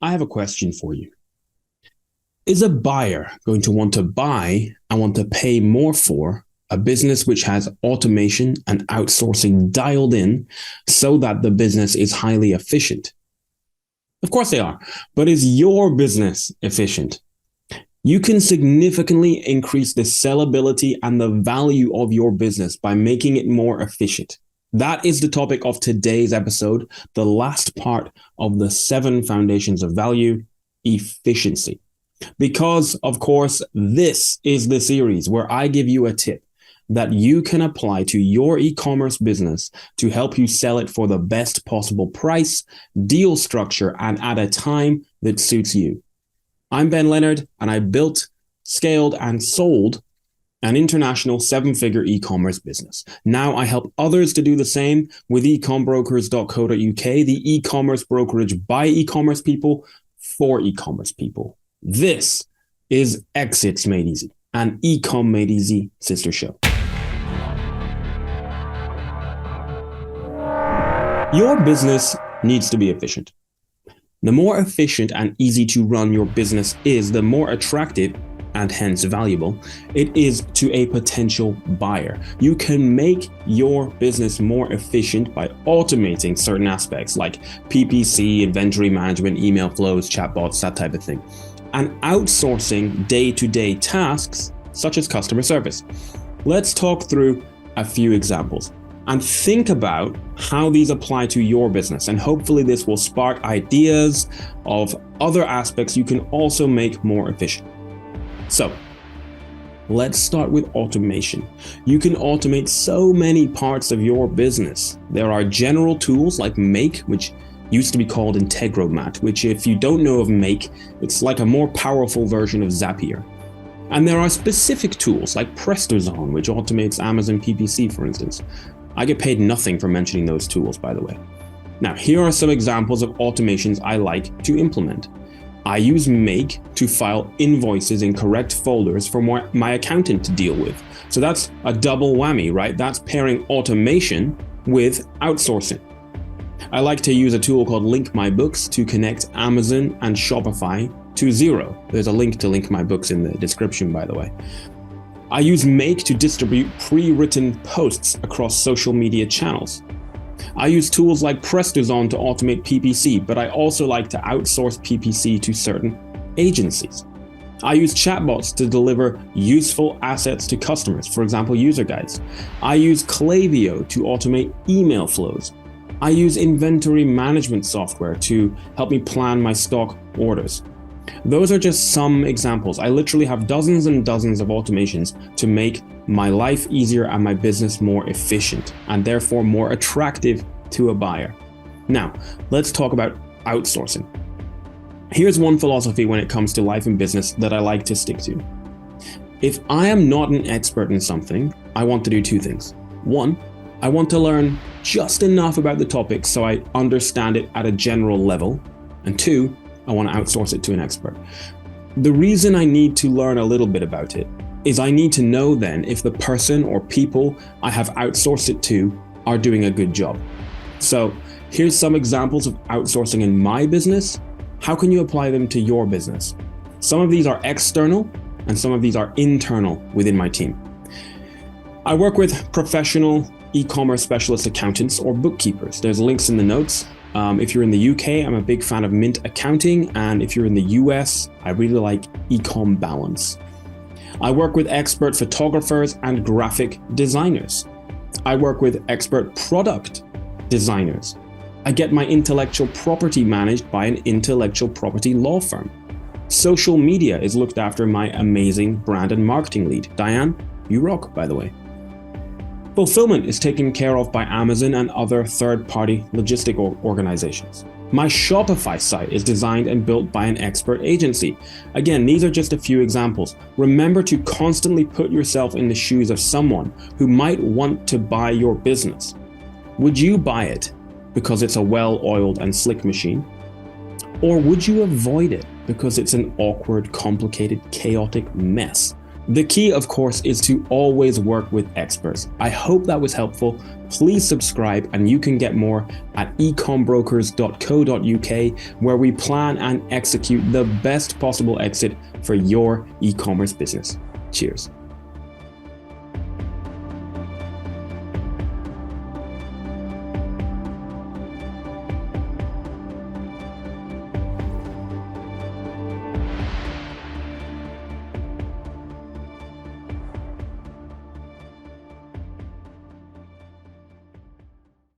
I have a question for you. Is a buyer going to want to buy and want to pay more for a business which has automation and outsourcing dialed in so that the business is highly efficient? Of course they are, but is your business efficient? You can significantly increase the sellability and the value of your business by making it more efficient. That is the topic of today's episode, the last part of the 7 foundations of value, efficiency. Because, of course, this is the series where I give you a tip that you can apply to your e-commerce business to help you sell it for the best possible price, deal structure, and at a time that suits you. I'm Ben Leonard, and I built, scaled, and sold an international 7-figure e-commerce business. Now I help others to do the same with ecombrokers.co.uk, the e-commerce brokerage by e-commerce people for e-commerce people. This is Exits Made Easy, an Ecom Made Easy sister show. Your business needs to be efficient. The more efficient and easy to run your business is, the more attractive and hence valuable it is to a potential buyer. You can make your business more efficient by automating certain aspects like PPC, inventory management, email flows, chatbots, that type of thing, and outsourcing day-to-day tasks such as customer service. Let's talk through a few examples and think about how these apply to your business. And hopefully this will spark ideas of other aspects you can also make more efficient. So let's start with automation. You can automate so many parts of your business. There are general tools like Make, which used to be called Integromat, which if you don't know of Make, it's like a more powerful version of Zapier. And there are specific tools like PrestoZone, which automates Amazon PPC, for instance. I get paid nothing for mentioning those tools, by the way. Now, here are some examples of automations I like to implement. I use Make to file invoices in correct folders for my accountant to deal with. So that's a double whammy, right? That's pairing automation with outsourcing. I like to use a tool called Link My Books to connect Amazon and Shopify to Xero. There's a link to Link My Books in the description, by the way. I use Make to distribute pre-written posts across social media channels. I use tools like PrestoZone to automate PPC, but I also like to outsource PPC to certain agencies. I use chatbots to deliver useful assets to customers, for example, user guides. I use Klaviyo to automate email flows. I use inventory management software to help me plan my stock orders. Those are just some examples. I literally have dozens and dozens of automations to make my life easier and my business more efficient and therefore more attractive to a buyer. Now, let's talk about outsourcing. Here's one philosophy when it comes to life and business that I like to stick to. If I am not an expert in something, I want to do 2 things. 1, I want to learn just enough about the topic so I understand it at a general level. And 2, I want to outsource it to an expert. The reason I need to learn a little bit about it is I need to know then if the person or people I have outsourced it to are doing a good job. So here's some examples of outsourcing in my business. How can you apply them to your business? Some of these are external and some of these are internal within my team. I work with professional e-commerce specialist accountants or bookkeepers. There's links in the notes. If you're in the UK, I'm a big fan of Mint Accounting. And if you're in the US, I really like Ecom Balance. I work with expert photographers and graphic designers. I work with expert product designers. I get my intellectual property managed by an intellectual property law firm. Social media is looked after my amazing brand and marketing lead. Diane, you rock, by the way. Fulfillment is taken care of by Amazon and other third-party logistic organizations. My Shopify site is designed and built by an expert agency. Again, these are just a few examples. Remember to constantly put yourself in the shoes of someone who might want to buy your business. Would you buy it because it's a well-oiled and slick machine? Or would you avoid it because it's an awkward, complicated, chaotic mess? The key, of course, is to always work with experts. I hope that was helpful. Please subscribe, and you can get more at ecombrokers.co.uk, where we plan and execute the best possible exit for your e-commerce business. Cheers.